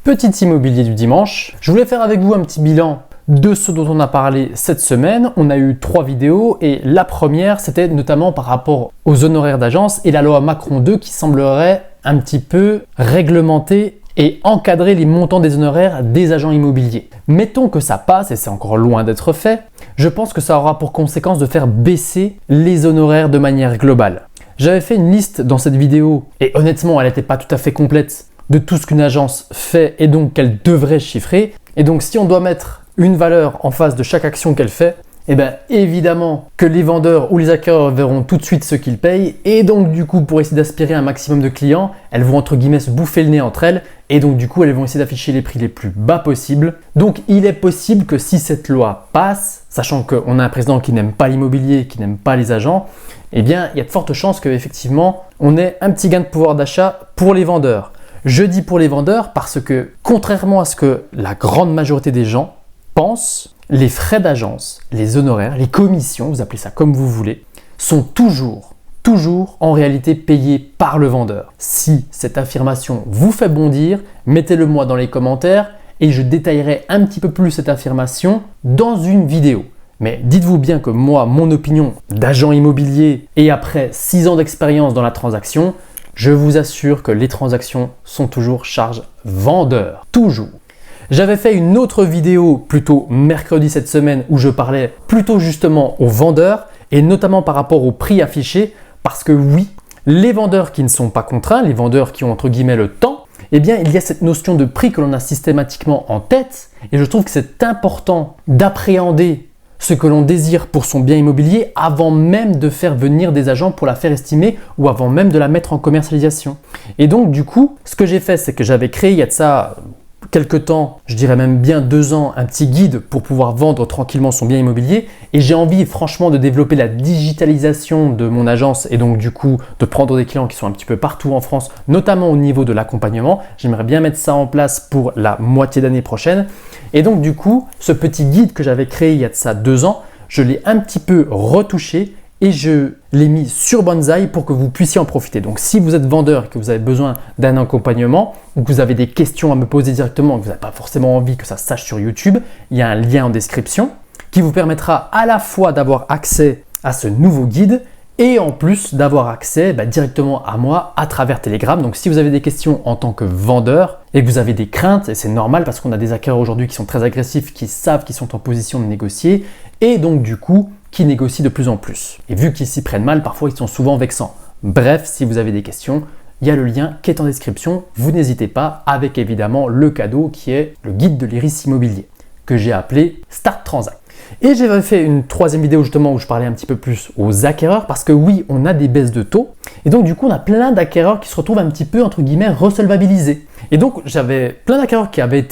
Petit immobilier du dimanche. Je voulais faire avec vous un petit bilan de ce dont on a parlé cette semaine. On a eu 3 vidéos et la première, c'était notamment par rapport aux honoraires d'agence et la loi Macron 2 qui semblerait un petit peu réglementer et encadrer les montants des honoraires des agents immobiliers. Mettons que ça passe, et c'est encore loin d'être fait, je pense que ça aura pour conséquence de faire baisser les honoraires de manière globale. J'avais fait une liste dans cette vidéo, et honnêtement elle n'était pas tout à fait complète, de tout ce qu'une agence fait et donc qu'elle devrait chiffrer. Et donc si on doit mettre une valeur en face de chaque action qu'elle fait, et bien évidemment que les vendeurs ou les acquéreurs verront tout de suite ce qu'ils payent et donc du coup pour essayer d'aspirer un maximum de clients, elles vont entre guillemets se bouffer le nez entre elles et donc du coup elles vont essayer d'afficher les prix les plus bas possibles. Donc il est possible que si cette loi passe, sachant qu'on a un président qui n'aime pas l'immobilier, qui n'aime pas les agents, eh bien il y a de fortes chances qu'effectivement on ait un petit gain de pouvoir d'achat pour les vendeurs. Je dis pour les vendeurs parce que contrairement à ce que la grande majorité des gens pensent, les frais d'agence, les honoraires, les commissions, vous appelez ça comme vous voulez, sont toujours en réalité payés par le vendeur. Si cette affirmation vous fait bondir, mettez-le moi dans les commentaires et je détaillerai un petit peu plus cette affirmation dans une vidéo. Mais dites-vous bien que moi, mon opinion d'agent immobilier et après 6 ans d'expérience dans la transaction, je vous assure que les transactions sont toujours charge vendeur. Toujours. J'avais fait une autre vidéo plutôt mercredi cette semaine où je parlais plutôt justement aux vendeurs et notamment par rapport au prix affiché parce que oui, les vendeurs qui ne sont pas contraints, les vendeurs qui ont entre guillemets le temps, eh bien il y a cette notion de prix que l'on a systématiquement en tête et je trouve que c'est important d'appréhender ce que l'on désire pour son bien immobilier avant même de faire venir des agents pour la faire estimer ou avant même de la mettre en commercialisation. Et donc du coup, ce que j'ai fait, c'est que j'avais créé il y a de ça quelques temps, je dirais même bien 2 ans, un petit guide pour pouvoir vendre tranquillement son bien immobilier et j'ai envie franchement de développer la digitalisation de mon agence et donc du coup de prendre des clients qui sont un petit peu partout en France, notamment au niveau de l'accompagnement. J'aimerais bien mettre ça en place pour la moitié d'année prochaine et donc du coup, ce petit guide que j'avais créé il y a de ça 2 ans, je l'ai un petit peu retouché et je l'ai mis sur Bonsaï pour que vous puissiez en profiter. Donc si vous êtes vendeur et que vous avez besoin d'un accompagnement ou que vous avez des questions à me poser directement et que vous n'avez pas forcément envie que ça se sache sur YouTube, il y a un lien en description qui vous permettra à la fois d'avoir accès à ce nouveau guide et en plus d'avoir accès directement à moi à travers Telegram. Donc si vous avez des questions en tant que vendeur et que vous avez des craintes, et c'est normal parce qu'on a des acquéreurs aujourd'hui qui sont très agressifs, qui savent qu'ils sont en position de négocier et donc du coup qui négocient de plus en plus. Et vu qu'ils s'y prennent mal, parfois ils sont souvent vexants. Bref, si vous avez des questions, il y a le lien qui est en description. Vous n'hésitez pas avec évidemment le cadeau qui est le guide de l'Iris Immobilier que j'ai appelé Start Transact. Et j'avais fait une 3e vidéo justement où je parlais un petit peu plus aux acquéreurs parce que oui, on a des baisses de taux et donc du coup on a plein d'acquéreurs qui se retrouvent un petit peu entre guillemets resolvabilisés. Et donc j'avais plein d'acquéreurs qui avaient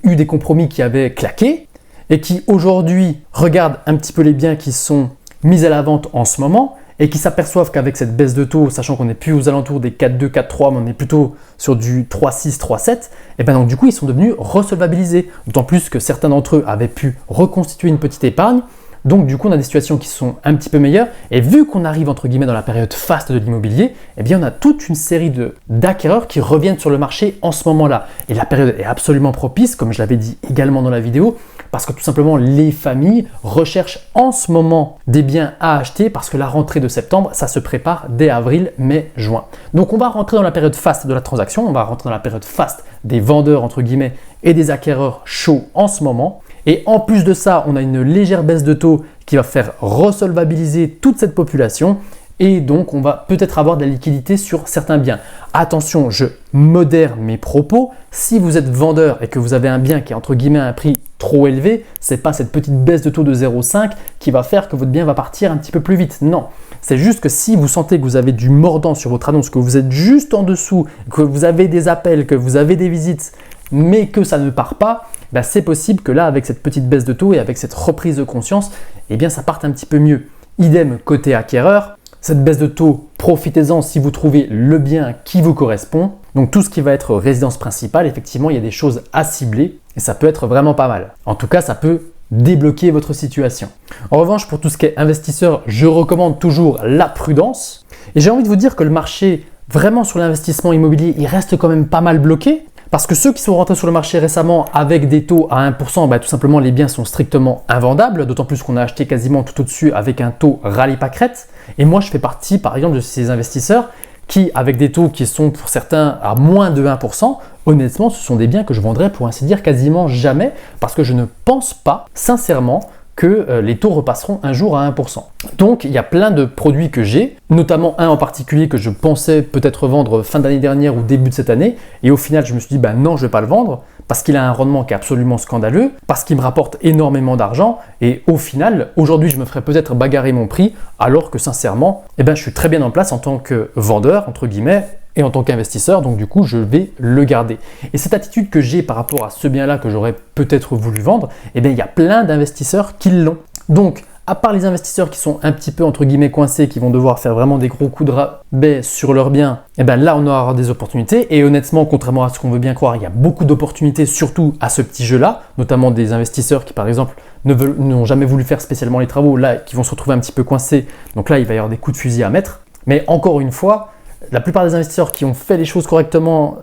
eu des compromis qui avaient claqué et qui aujourd'hui regardent un petit peu les biens qui sont mis à la vente en ce moment et qui s'aperçoivent qu'avec cette baisse de taux, sachant qu'on n'est plus aux alentours des 4,2, 4,3, mais on est plutôt sur du 3,6, 3,7, et bien donc du coup ils sont devenus resolvabilisés. D'autant plus que certains d'entre eux avaient pu reconstituer une petite épargne. Donc du coup on a des situations qui sont un petit peu meilleures et vu qu'on arrive entre guillemets dans la période faste de l'immobilier, eh bien on a toute une série d'acquéreurs qui reviennent sur le marché en ce moment-là. Et la période est absolument propice, comme je l'avais dit également dans la vidéo, parce que tout simplement les familles recherchent en ce moment des biens à acheter parce que la rentrée de septembre, ça se prépare dès avril, mai, juin. Donc on va rentrer dans la période faste de la transaction, on va rentrer dans la période faste des vendeurs entre guillemets et des acquéreurs chauds en ce moment. Et en plus de ça, on a une légère baisse de taux qui va faire resolvabiliser toute cette population et donc on va peut-être avoir de la liquidité sur certains biens. Attention, je modère mes propos. Si vous êtes vendeur et que vous avez un bien qui est entre guillemets à un prix trop élevé, c'est pas cette petite baisse de taux de 0,5 qui va faire que votre bien va partir un petit peu plus vite. Non, c'est juste que si vous sentez que vous avez du mordant sur votre annonce, que vous êtes juste en dessous, que vous avez des appels, que vous avez des visites, mais que ça ne part pas, c'est possible que là, avec cette petite baisse de taux et avec cette reprise de conscience, eh bien, ça parte un petit peu mieux. Idem côté acquéreur, cette baisse de taux, profitez-en si vous trouvez le bien qui vous correspond. Donc tout ce qui va être résidence principale, effectivement, il y a des choses à cibler et ça peut être vraiment pas mal. En tout cas, ça peut débloquer votre situation. En revanche, pour tout ce qui est investisseur, je recommande toujours la prudence. Et j'ai envie de vous dire que le marché vraiment sur l'investissement immobilier, il reste quand même pas mal bloqué. Parce que ceux qui sont rentrés sur le marché récemment avec des taux à 1%, tout simplement les biens sont strictement invendables, d'autant plus qu'on a acheté quasiment tout au-dessus avec un taux rallye-pâquerette. Et moi je fais partie par exemple de ces investisseurs qui, avec des taux qui sont pour certains à moins de 1%, honnêtement ce sont des biens que je vendrais pour ainsi dire quasiment jamais, parce que je ne pense pas sincèrement que les taux repasseront un jour à 1%. Donc il y a plein de produits que j'ai, notamment un en particulier que je pensais peut-être vendre fin d'année dernière ou début de cette année, et au final je me suis dit non, je ne vais pas le vendre, parce qu'il a un rendement qui est absolument scandaleux, parce qu'il me rapporte énormément d'argent, et au final, aujourd'hui je me ferais peut-être bagarrer mon prix, alors que sincèrement, je suis très bien en place en tant que vendeur, entre guillemets, et en tant qu'investisseur, donc du coup, je vais le garder. Et cette attitude que j'ai par rapport à ce bien-là que j'aurais peut-être voulu vendre, il y a plein d'investisseurs qui l'ont. Donc, à part les investisseurs qui sont un petit peu, entre guillemets, coincés, qui vont devoir faire vraiment des gros coups de rabais sur leurs biens, là, on aura des opportunités. Et honnêtement, contrairement à ce qu'on veut bien croire, il y a beaucoup d'opportunités, surtout à ce petit jeu-là, notamment des investisseurs qui, par exemple, n'ont jamais voulu faire spécialement les travaux, là, qui vont se retrouver un petit peu coincés. Donc là, il va y avoir des coups de fusil à mettre. Mais encore une fois, la plupart des investisseurs qui ont fait les choses correctement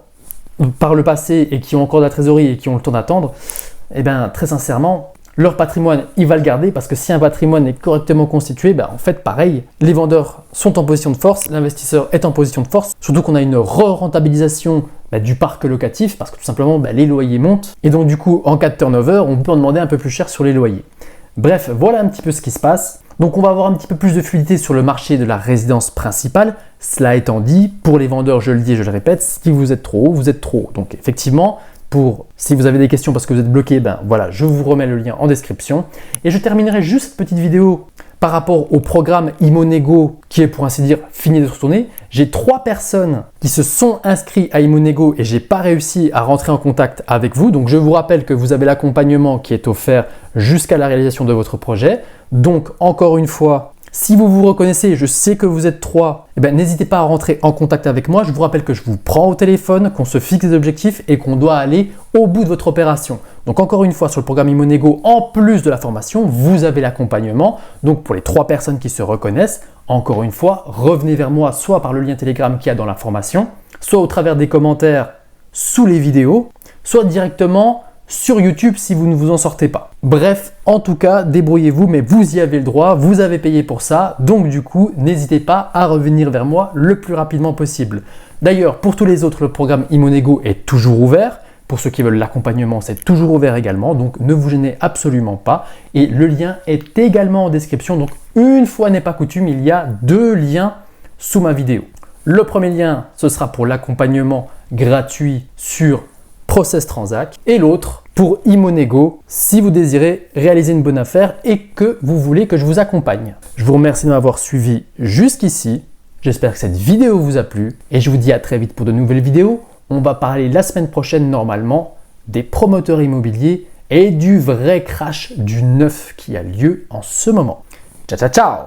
par le passé et qui ont encore de la trésorerie et qui ont le temps d'attendre, très sincèrement, leur patrimoine, il va le garder parce que si un patrimoine est correctement constitué, en fait, pareil, les vendeurs sont en position de force, l'investisseur est en position de force, surtout qu'on a une re-rentabilisation du parc locatif parce que tout simplement, les loyers montent et donc du coup, en cas de turnover, on peut en demander un peu plus cher sur les loyers. Bref, voilà un petit peu ce qui se passe. Donc on va avoir un petit peu plus de fluidité sur le marché de la résidence principale. Cela étant dit, pour les vendeurs, je le dis et je le répète, si vous êtes trop haut, vous êtes trop haut. Donc effectivement, si vous avez des questions parce que vous êtes bloqué, voilà, je vous remets le lien en description. Et je terminerai juste cette petite vidéo par rapport au programme Imonego qui est pour ainsi dire fini de se tourner. J'ai 3 personnes qui se sont inscrites à Imonego et j'ai pas réussi à rentrer en contact avec vous. Donc je vous rappelle que vous avez l'accompagnement qui est offert jusqu'à la réalisation de votre projet. Donc encore une fois, si vous vous reconnaissez, je sais que vous êtes 3, n'hésitez pas à rentrer en contact avec moi. Je vous rappelle que je vous prends au téléphone, qu'on se fixe des objectifs et qu'on doit aller au bout de votre opération. Donc encore une fois, sur le programme Imonego, en plus de la formation, vous avez l'accompagnement. Donc pour les 3 personnes qui se reconnaissent, encore une fois, revenez vers moi soit par le lien Telegram qu'il y a dans la formation, soit au travers des commentaires sous les vidéos, soit directement sur YouTube si vous ne vous en sortez pas. Bref, en tout cas, débrouillez-vous, mais vous y avez le droit, vous avez payé pour ça, donc du coup, n'hésitez pas à revenir vers moi le plus rapidement possible. D'ailleurs, pour tous les autres, le programme Imonego est toujours ouvert. Pour ceux qui veulent l'accompagnement, c'est toujours ouvert également, donc ne vous gênez absolument pas. Et le lien est également en description, donc une fois n'est pas coutume, il y a 2 liens sous ma vidéo. Le premier lien, ce sera pour l'accompagnement gratuit sur Process Transact et l'autre pour Imonego si vous désirez réaliser une bonne affaire et que vous voulez que je vous accompagne. Je vous remercie de m'avoir suivi jusqu'ici. J'espère que cette vidéo vous a plu et je vous dis à très vite pour de nouvelles vidéos. On va parler la semaine prochaine normalement des promoteurs immobiliers et du vrai crash du neuf qui a lieu en ce moment. Ciao ciao ciao!